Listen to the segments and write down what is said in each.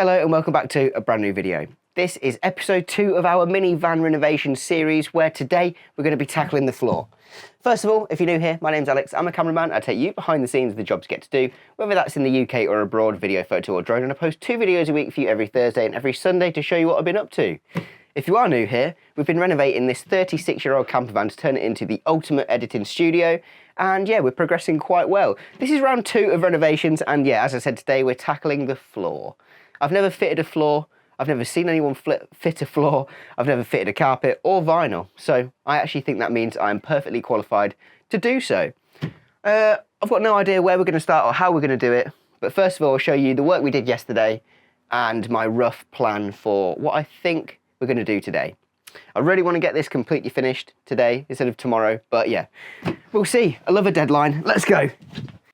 Hello and welcome back to a brand new video. This is episode 2 of our mini van renovation series where today we're going to be tackling the floor. First of all, if you're new here, my name's Alex, I'm a cameraman. I take you behind the scenes of the jobs you get to do, whether that's in the UK or abroad, video, photo or drone, and I post 2 videos a week for you every Thursday and every Sunday to show you what I've been up to. If you are new here, we've been renovating this 36-year-old camper van to turn it into the ultimate editing studio, and yeah, we're progressing quite well. This is round 2 of renovations, and yeah, as I said today, we're tackling the floor. I've never fitted a floor, I've never seen anyone fit a floor, I've never fitted a carpet or vinyl, so I actually think that means I'm perfectly qualified to do so. I've got no idea where we're going to start or how we're going to do it, but first of all I'll show you the work we did yesterday and my rough plan for what I think we're going to do today. I really want to get this completely finished today instead of tomorrow, but yeah, we'll see. I love a deadline. Let's go.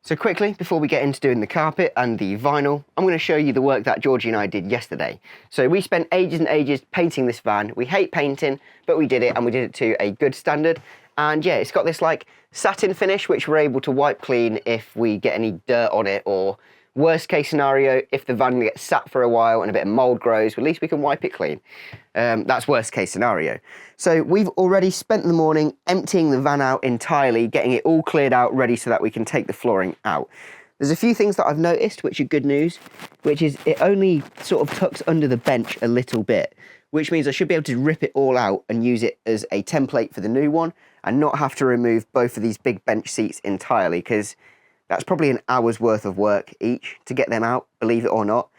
So quickly, before we get into doing the carpet and the vinyl, I'm going to show you the work that Georgie and I did yesterday. So we spent ages and ages painting this van. We hate painting, but we did it, and we did it to a good standard. And yeah, it's got this like satin finish, which we're able to wipe clean if we get any dirt on it, or worst case scenario, if the van gets sat for a while and a bit of mould grows, at least we can wipe it clean. That's worst case scenario. So we've already spent the morning emptying the van out entirely, getting it all cleared out, ready so that we can take the flooring out. There's a few things that I've noticed, which are good news, which is it only sort of tucks under the bench a little bit, which means I should be able to rip it all out and use it as a template for the new one and not have to remove both of these big bench seats entirely, because that's probably an hour's worth of work each to get them out, believe it or not.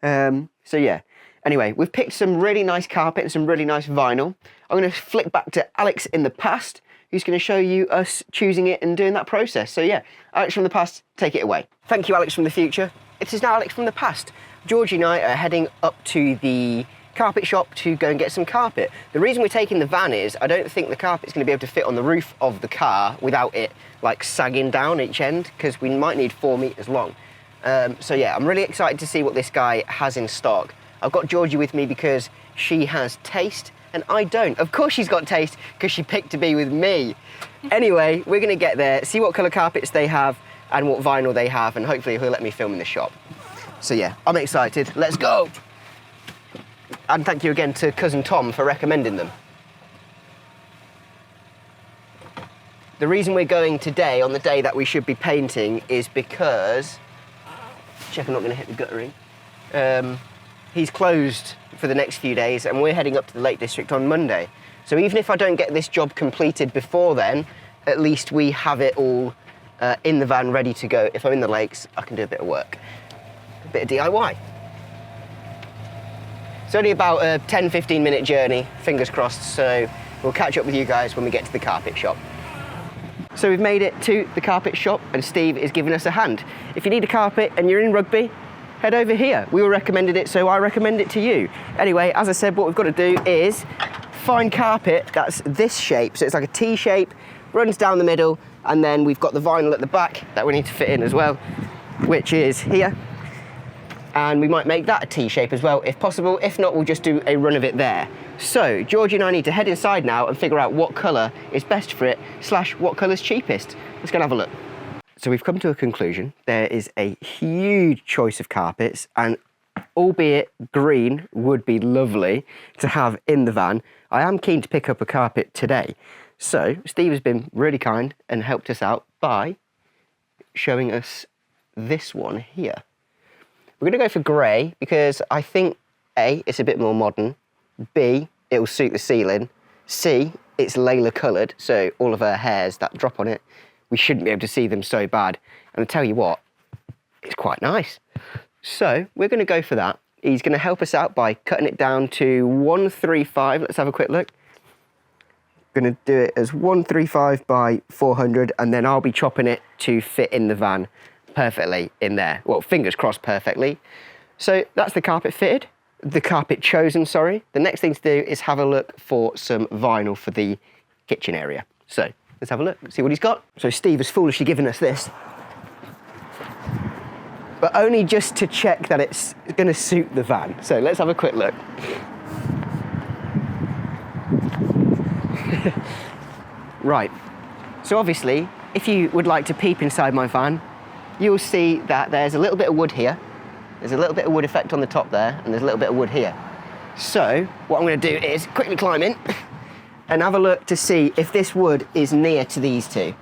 So yeah. Anyway, we've picked some really nice carpet and some really nice vinyl. I'm going to flick back to Alex in the past, who's going to show you us choosing it and doing that process. So yeah, Alex from the past, take it away. Thank you, Alex from the future. It is now Alex from the past. Georgie and I are heading up to the carpet shop to go and get some carpet. The reason we're taking the van is I don't think the carpet's going to be able to fit on the roof of the car without it like sagging down each end, because we might need 4 meters long. So yeah, I'm really excited to see what this guy has in stock. I've got Georgie with me because she has taste and I don't. Of course she's got taste because she picked to be with me. Anyway, we're going to get there, see what colour carpets they have and what vinyl they have, and hopefully he'll let me film in the shop. So yeah, I'm excited. Let's go! And thank you again to Cousin Tom for recommending them. The reason we're going today, on the day that we should be painting, is because... Check I'm not going to hit the guttering. He's closed for the next few days and we're heading up to the Lake District on Monday. So even if I don't get this job completed before then, at least we have it all in the van ready to go. If I'm in the lakes, I can do a bit of work. A bit of DIY. It's only about a 10-15 minute journey, fingers crossed, so we'll catch up with you guys when we get to the carpet shop. So we've made it to the carpet shop and Steve is giving us a hand. If you need a carpet and you're in Rugby, head over here. We were recommended it, so I recommend it to you. Anyway, as I said, what we've got to do is find carpet that's this shape. So it's like a T shape, runs down the middle, and then we've got the vinyl at the back that we need to fit in as well, which is here. And we might make that a T shape as well, if possible. If not, we'll just do a run of it there. So Georgie and I need to head inside now and figure out what colour is best for it, / what colour's cheapest. Let's go and have a look. So we've come to a conclusion. There is a huge choice of carpets, and albeit green would be lovely to have in the van, I am keen to pick up a carpet today. So Steve has been really kind and helped us out by showing us this one here. We're going to go for grey because I think A, it's a bit more modern, B, it'll suit the ceiling, C, it's Layla coloured, so all of her hairs that drop on it, we shouldn't be able to see them so bad. And I tell you what, it's quite nice. So we're going to go for that. He's going to help us out by cutting it down to 135. Let's have a quick look. Going to do it as 135 by 400, and then I'll be chopping it to fit in the van perfectly in there. Well, fingers crossed perfectly. So that's the carpet fitted. The carpet chosen, sorry. The next thing to do is have a look for some vinyl for the kitchen area. So let's have a look, see what he's got. So Steve has foolishly given us this, but only just to check that it's going to suit the van. So let's have a quick look. Right, so obviously, if you would like to peep inside my van, you'll see that there's a little bit of wood here, There's a little bit of wood effect on the top there, and there's a little bit of wood here. So what I'm going to do is quickly climb in and have a look to see if this wood is near to these two.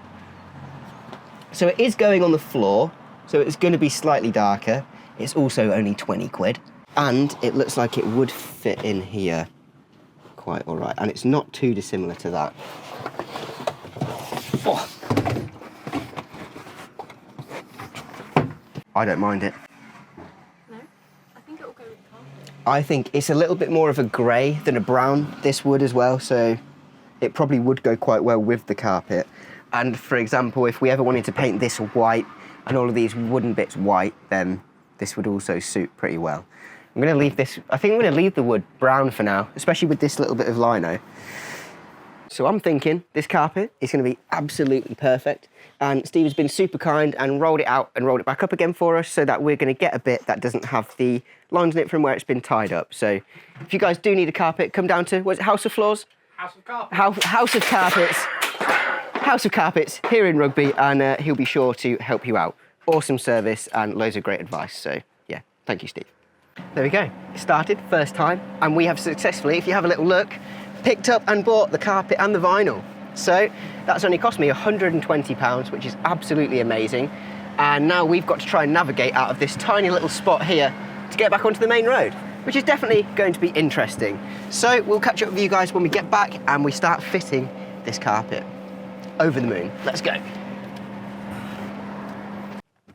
So it is going on the floor, so it's going to be slightly darker. It's also only 20 quid. And it looks like it would fit in here quite all right. And it's not too dissimilar to that. Oh. I don't mind it. No? I think it'll go with the carpet. I think it's a little bit more of a grey than a brown, this wood as well, so it probably would go quite well with the carpet. And for example, if we ever wanted to paint this white and all of these wooden bits white, then this would also suit pretty well. I'm going to leave this, I think I'm going to leave the wood brown for now, especially with this little bit of lino. So I'm thinking this carpet is going to be absolutely perfect. And Steve has been super kind and rolled it out and rolled it back up again for us so that we're going to get a bit that doesn't have the lines in it from where it's been tied up. So if you guys do need a carpet, come down to, what is it, House of Floors? House of Carpets. House of Carpets. House of Carpets here in Rugby, and he'll be sure to help you out. Awesome service and loads of great advice. So yeah, thank you, Steve. There we go. It started, first time, and we have successfully, if you have a little look, picked up and bought the carpet and the vinyl. So that's only cost me £120, which is absolutely amazing. And now we've got to try and navigate out of this tiny little spot here to get back onto the main road, which is definitely going to be interesting. So we'll catch up with you guys when we get back and we start fitting this carpet. Over the moon. Let's go.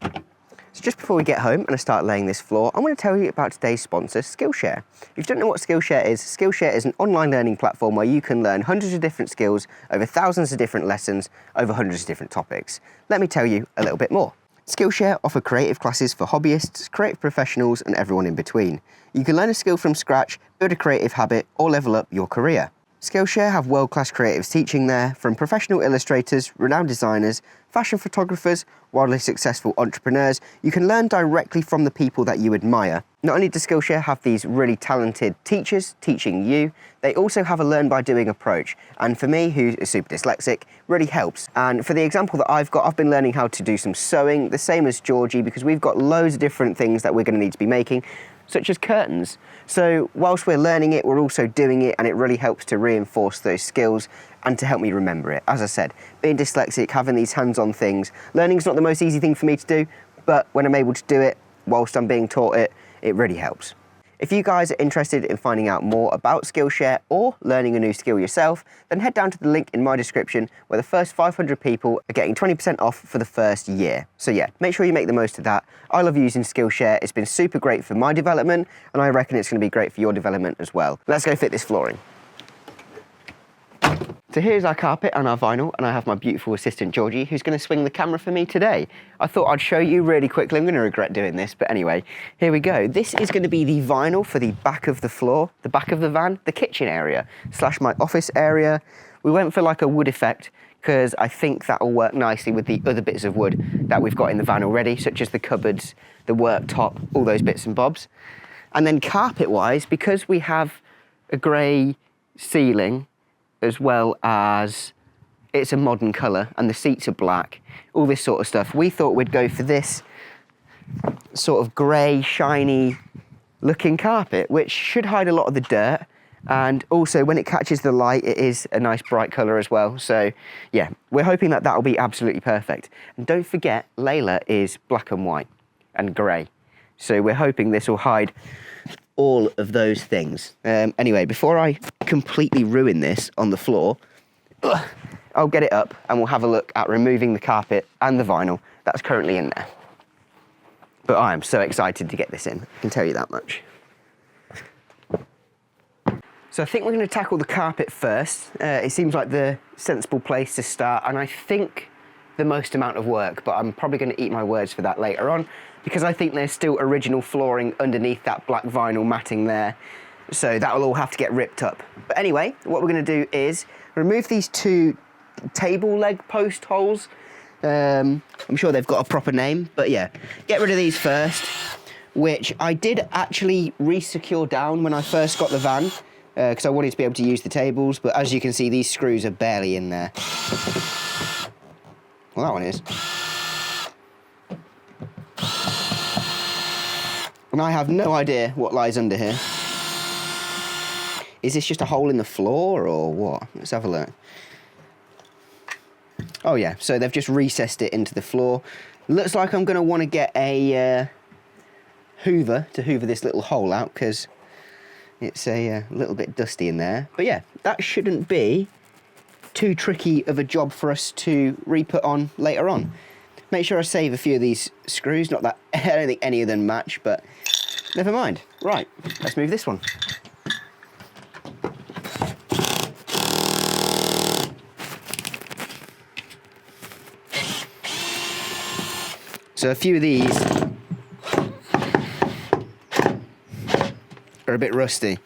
So just before we get home and I start laying this floor, I'm going to tell you about today's sponsor, Skillshare. If you don't know what Skillshare is an online learning platform where you can learn hundreds of different skills over thousands of different lessons over hundreds of different topics. Let me tell you a little bit more. Skillshare offer creative classes for hobbyists, creative professionals and everyone in between. You can learn a skill from scratch, build a creative habit or level up your career. Skillshare have world-class creatives teaching there, from professional illustrators, renowned designers, fashion photographers, wildly successful entrepreneurs. You can learn directly from the people that you admire. Not only does Skillshare have these really talented teachers teaching you, they also have a learn by doing approach. And for me, who is super dyslexic, really helps. And for the example that I've got, I've been learning how to do some sewing, the same as Georgie, because we've got loads of different things that we're going to need to be making, such as curtains. So whilst we're learning it, we're also doing it, and it really helps to reinforce those skills and to help me remember it. As I said, being dyslexic, having these hands-on things, learning's not the most easy thing for me to do, but when I'm able to do it whilst I'm being taught it, it really helps. If you guys are interested in finding out more about Skillshare or learning a new skill yourself, then head down to the link in my description where the first 500 people are getting 20% off for the first year. So yeah, make sure you make the most of that. I love using Skillshare. It's been super great for my development, and I reckon it's going to be great for your development as well. Let's go fit this flooring. So here's our carpet and our vinyl, and I have my beautiful assistant Georgie who's going to swing the camera for me today. I thought I'd show you really quickly. I'm going to regret doing this, but anyway, here we go. This is going to be the vinyl for the back of the floor, the back of the van, the kitchen area, / my office area. We went for like a wood effect because I think that'll work nicely with the other bits of wood that we've got in the van already, such as the cupboards, the worktop, all those bits and bobs. And then carpet-wise, because we have a grey ceiling, as well as it's a modern colour and the seats are black, all this sort of stuff, we thought we'd go for this sort of grey, shiny looking carpet, which should hide a lot of the dirt, and also when it catches the light, it is a nice bright colour as well. So yeah, we're hoping that that'll be absolutely perfect. And don't forget, Layla is black and white and grey, so we're hoping this will hide all of those things. Anyway, before I completely ruin this on the floor, I'll get it up and we'll have a look at removing the carpet and the vinyl that's currently in there. But I am so excited to get this in, I can tell you that much. So I think we're going to tackle the carpet first. It seems like the sensible place to start, and I think the most amount of work, but I'm probably going to eat my words for that later on, because I think there's still original flooring underneath that black vinyl matting there, so that will all have to get ripped up. But anyway, what we're going to do is remove these two table leg post holes. I'm sure they've got a proper name, but yeah, get rid of these first, which I did actually re-secure down when I first got the van, because I wanted to be able to use the tables, but as you can see, these screws are barely in there. Well, that one is. And I have no idea what lies under here. Is this just a hole in the floor or what? Let's have a look. Oh yeah, so they've just recessed it into the floor. Looks like I'm going to want to get a hoover to hoover this little hole out because it's a little bit dusty in there. But yeah, that shouldn't be too tricky of a job for us to re-put on later on. Make sure I save a few of these screws. Not that I don't think any of them match, but never mind. Right, let's move this one. So a few of these are a bit rusty.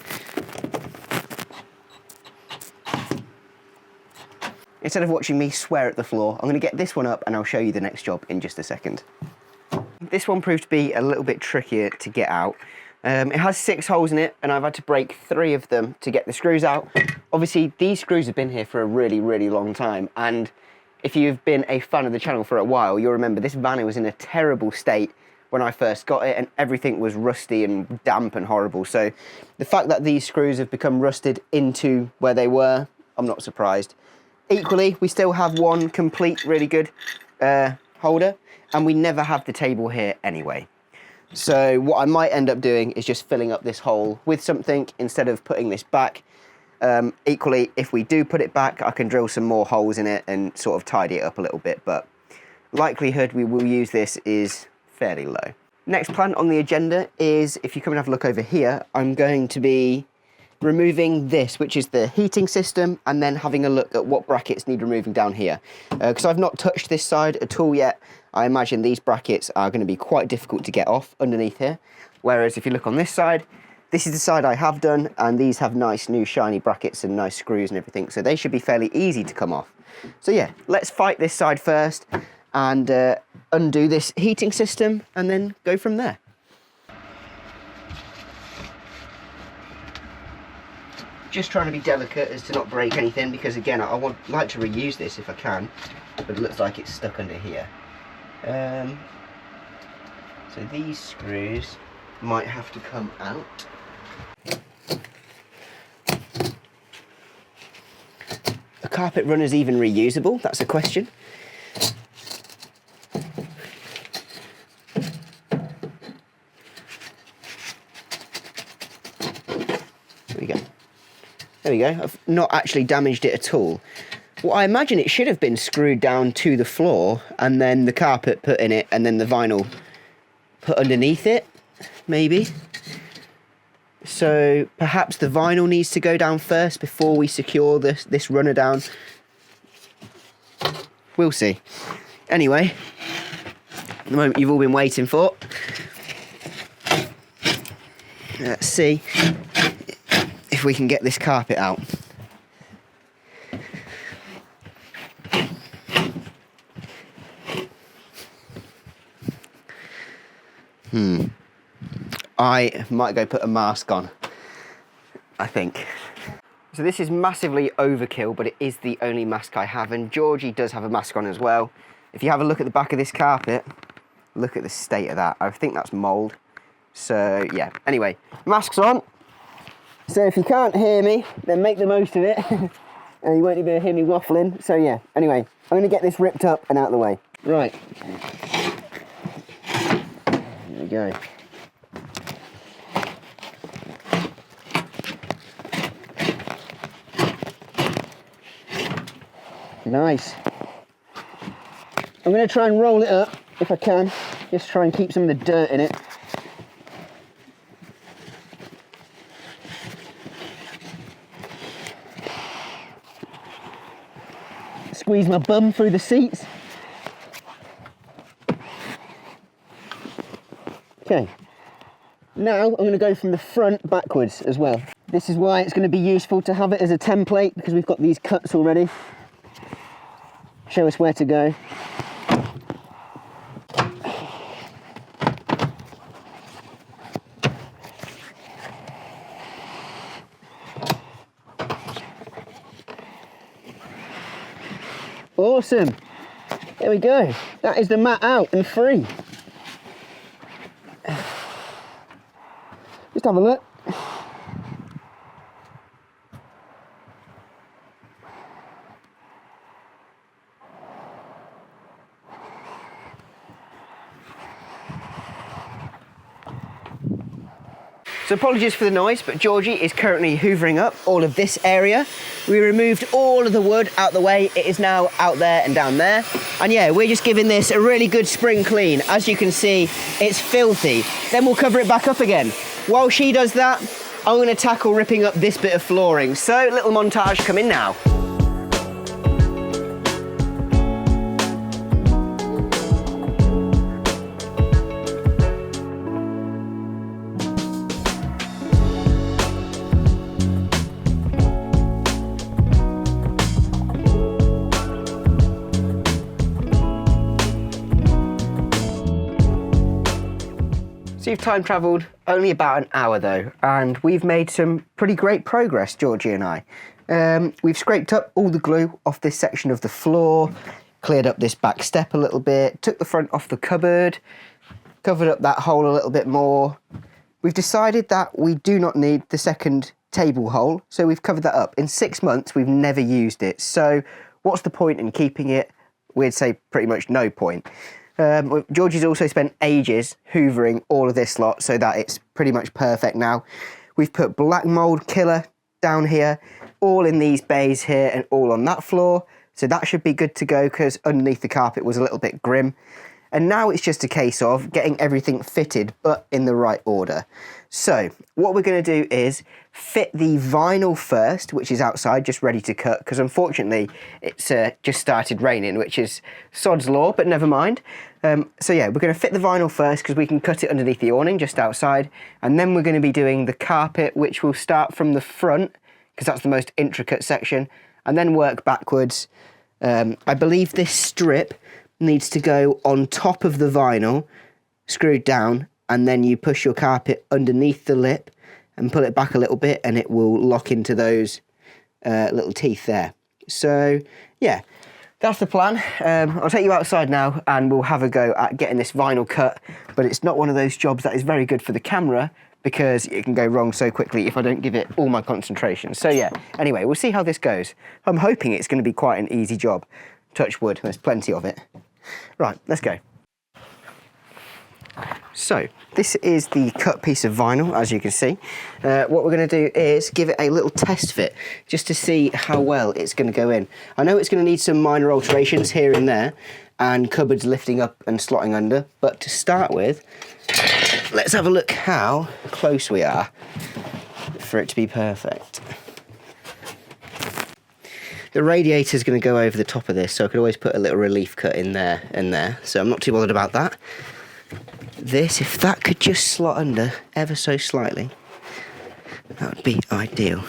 Instead of watching me swear at the floor, I'm going to get this one up and I'll show you the next job in just a second. This one proved to be a little bit trickier to get out. It has 6 holes in it and I've had to break 3 of them to get the screws out. Obviously these screws have been here for a really, really long time, and if you've been a fan of the channel for a while, you'll remember this van was in a terrible state when I first got it, and everything was rusty and damp and horrible. So the fact that these screws have become rusted into where they were, I'm not surprised. Equally, we still have one complete, really good holder, and we never have the table here anyway. So what I might end up doing is just filling up this hole with something instead of putting this back. Equally, if we do put it back, I can drill some more holes in it and sort of tidy it up a little bit, but likelihood we will use this is fairly low. Next plan on the agenda is, if you come and have a look over here, I'm going to be removing this, which is the heating system, and then having a look at what brackets need removing down here. Because I've not touched this side at all yet, I imagine these brackets are going to be quite difficult to get off underneath here. Whereas if you look on this side, this is the side I have done, and these have nice new shiny brackets and nice screws and everything, so they should be fairly easy to come off. So yeah, let's fight this side first and undo this heating system and then go from there. Just trying to be delicate as to not break anything, because again, I would like to reuse this if I can, but it looks like it's stuck under here. So these screws might have to come out. Are carpet runners even reusable? That's a question. There we go. There we go. I've not actually damaged it at all. Well, I imagine it should have been screwed down to the floor and then the carpet put in it and then the vinyl put underneath it, maybe. So perhaps the vinyl needs to go down first before we secure this runner down. We'll see. Anyway, the moment you've all been waiting for. Let's see if we can get this carpet out. I might go put a mask on, I think. So this is massively overkill, but it is the only mask I have, and Georgie does have a mask on as well. If you have a look at the back of this carpet, look at the state of that. I think that's mould. So yeah, anyway, mask's on. So if you can't hear me, then make the most of it. And you won't even hear me waffling. So yeah, anyway, I'm gonna get this ripped up and out of the way. Right. There we go. Nice. I'm going to try and roll it up if I can, just try and keep some of the dirt in it. Squeeze my bum through the seats. Okay. Now I'm going to go from the front backwards as well. This is why it's going to be useful to have it as a template, because we've got these cuts already. Show us where to go. Awesome. There we go. That is the mat out and free. have a look. So apologies for the noise, but Georgie is currently hoovering up all of this area. We removed all of the wood out the way. It is now out there and down there. And yeah, we're just giving this a really good spring clean. As you can see, it's filthy. Then we'll cover it back up again. While she does that, I'm going to tackle ripping up this bit of flooring. So little montage coming now. So you've time travelled only about an hour though, and we've made some pretty great progress, Georgie and I. We've scraped up all the glue off this section of the floor, cleared up this back step a little bit, took the front off the cupboard, covered up that hole a little bit more. We've decided that we do not need the second table hole, so we've covered that up. In 6 months, we've never used it, so what's the point in keeping it? We'd say pretty much no point. Georgie's also spent ages hoovering all of this lot so that it's pretty much perfect now. We've put black mould killer down here, all in these bays here and all on that floor. So that should be good to go because underneath the carpet was a little bit grim. And now it's just a case of getting everything fitted, but in the right order. So what we're going to do is fit the vinyl first, which is outside, just ready to cut, because unfortunately it's just started raining, which is sod's law, but never mind. So yeah, we're going to fit the vinyl first because we can cut it underneath the awning just outside. And then we're going to be doing the carpet, which will start from the front, because that's the most intricate section, and then work backwards. I believe this strip needs to go on top of the vinyl, screwed down, and then you push your carpet underneath the lip and pull it back a little bit and it will lock into those little teeth there. So yeah, that's the plan. I'll take you outside now and we'll have a go at getting this vinyl cut, but it's not one of those jobs that is very good for the camera because it can go wrong so quickly if I don't give it all my concentration. So yeah, anyway, we'll see how this goes. I'm hoping it's going to be quite an easy job. Touch wood, there's plenty of it. Right, let's go. So, this is the cut piece of vinyl, as you can see. What we're going to do is give it a little test fit, just to see how well it's going to go in. I know it's going to need some minor alterations here and there, and cupboards lifting up and slotting under, but to start with, let's have a look how close we are for it to be perfect. The radiator is going to go over the top of this, so I could always put a little relief cut in there and there, so I'm not too bothered about that. This, if that could just slot under ever so slightly, that would be ideal.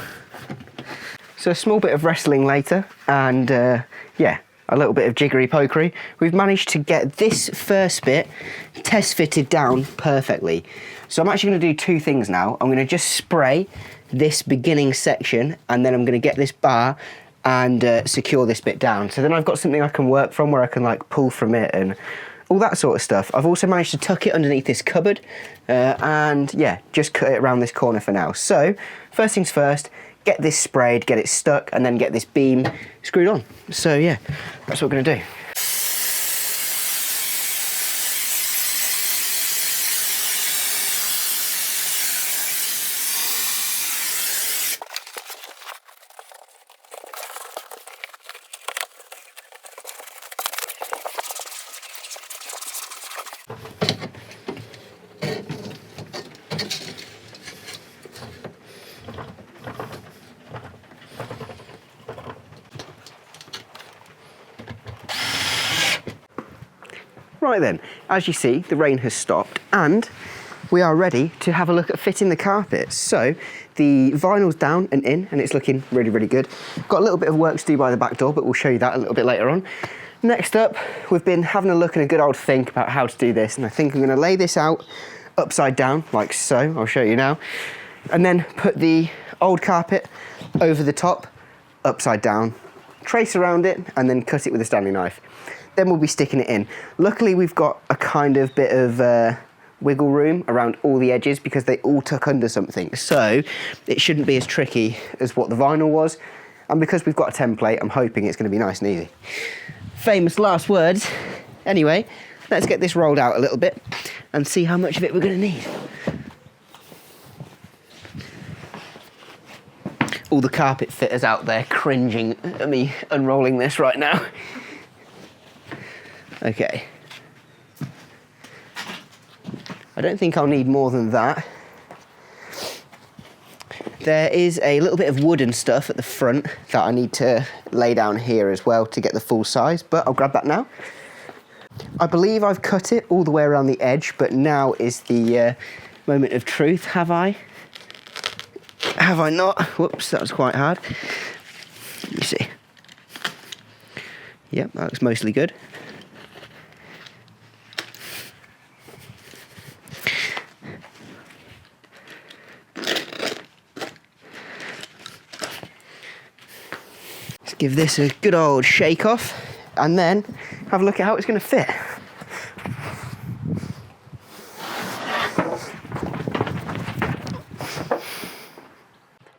So a small bit of wrestling later, and yeah, a little bit of jiggery pokery. We've managed to get this first bit test fitted down perfectly. So I'm actually going to do two things now. I'm going to just spray this beginning section, and then I'm going to get this bar and secure this bit down. So then I've got something I can work from where I can like pull from it and all that sort of stuff. I've also managed to tuck it underneath this cupboard and yeah, just cut it around this corner for now. So first things first, get this sprayed, get it stuck, and then get this beam screwed on. So yeah, that's what we're going to do. Right then, as you see, the rain has stopped and we are ready to have a look at fitting the carpet. So the vinyl's down and in and it's looking really, really good. Got a little bit of work to do by the back door, but we'll show you that a little bit later on. Next up, we've been having a look and a good old think about how to do this, and I think I'm going to lay this out upside down, like so. I'll show you now. And then put the old carpet over the top, upside down, trace around it, and then cut it with a Stanley knife. Then we'll be sticking it in. Luckily, we've got a kind of bit of wiggle room around all the edges because they all tuck under something. So it shouldn't be as tricky as what the vinyl was. And because we've got a template, I'm hoping it's going to be nice and easy. Famous last words. Anyway, let's get this rolled out a little bit and see how much of it we're going to need. All the carpet fitters out there cringing at me unrolling this right now. Okay. I don't think I'll need more than that. There is a little bit of wood and stuff at the front that I need to lay down here as well to get the full size, but I'll grab that now. I believe I've cut it all the way around the edge, but now is the moment of truth. Have I? Have I not? Whoops, that was quite hard. Let me see. Yep, that looks mostly good. Let's give this a good old shake off and then have a look at how it's going to fit.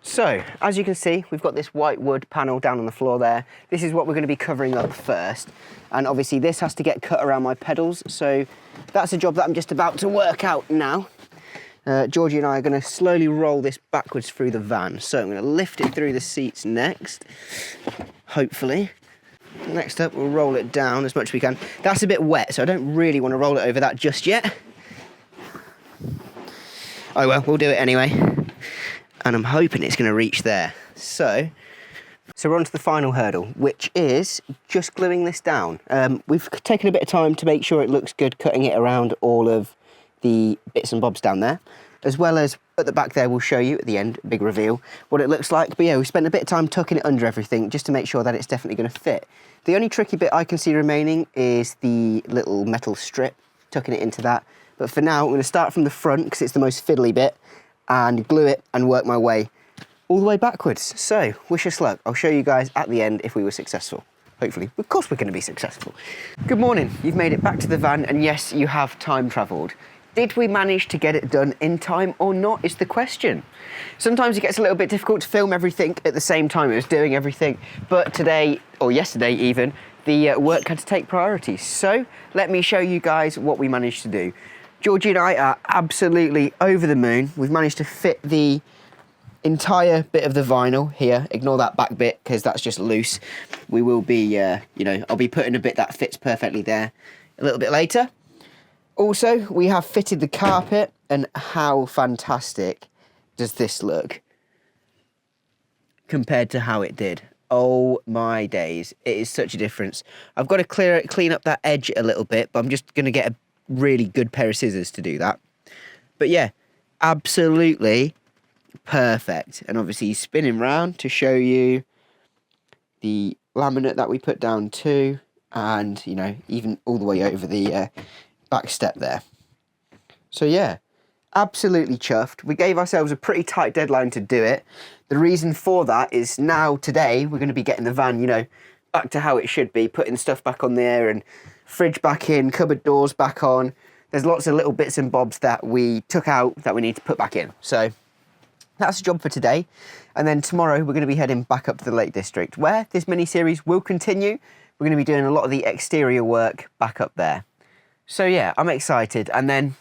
So, as you can see, we've got this white wood panel down on the floor there. This is what we're going to be covering up first. And obviously this has to get cut around my pedals, so that's a job that I'm just about to work out now. Georgie and I are going to slowly roll this backwards through the van. So I'm going to lift it through the seats next, hopefully. Next up, we'll roll it down as much as we can. That's a bit wet, so I don't really want to roll it over that just yet. Oh well, we'll do it anyway. And I'm hoping it's going to reach there. So we're on to the final hurdle, which is just gluing this down. We've taken a bit of time to make sure it looks good, cutting it around all of the bits and bobs down there, as well as at the back there, we'll show you at the end, big reveal, what it looks like. But yeah, we spent a bit of time tucking it under everything just to make sure that it's definitely going to fit. The only tricky bit I can see remaining is the little metal strip, tucking it into that. But for now, I'm going to start from the front because it's the most fiddly bit, and glue it and work my way all the way backwards. So, wish us luck. I'll show you guys at the end if we were successful. Hopefully. Of course we're going to be successful. Good morning. You've made it back to the van, and yes, you have time travelled. Did we manage to get it done in time or not is the question. Sometimes it gets a little bit difficult to film everything at the same time as doing everything, but today, or yesterday even, the work had to take priority. So, let me show you guys what we managed to do. Georgie and I are absolutely over the moon. We've managed to fit the entire bit of the vinyl here. Ignore that back bit because that's just loose. We will be, I'll be putting a bit that fits perfectly there a little bit later. Also, we have fitted the carpet, and how fantastic does this look compared to how it did? Oh my days, it is such a difference. I've got to clean up that edge a little bit, but I'm just going to get a really good pair of scissors to do that. But yeah, absolutely perfect. And obviously he's spinning round to show you the laminate that we put down too, and even all the way over the back step there. So yeah, absolutely chuffed. We gave ourselves a pretty tight deadline to do it. The reason for that is now today we're going to be getting the van back to how it should be, putting stuff back on there and fridge back in, cupboard doors back on. There's lots of little bits and bobs that we took out that we need to put back in. So that's the job for today. And then tomorrow we're going to be heading back up to the Lake District, where this mini-series will continue. We're going to be doing a lot of the exterior work back up there. So yeah, I'm excited. And then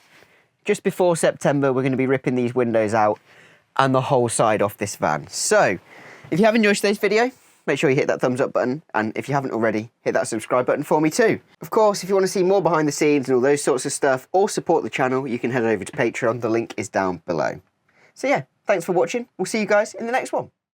just before September, we're going to be ripping these windows out and the whole side off this van. So if you have enjoyed today's video, make sure you hit that thumbs up button, and if you haven't already, hit that subscribe button for me too. Of course, if you want to see more behind the scenes and all those sorts of stuff, or support the channel, you can head over to Patreon. The link is down below. So yeah, thanks for watching. We'll see you guys in the next one.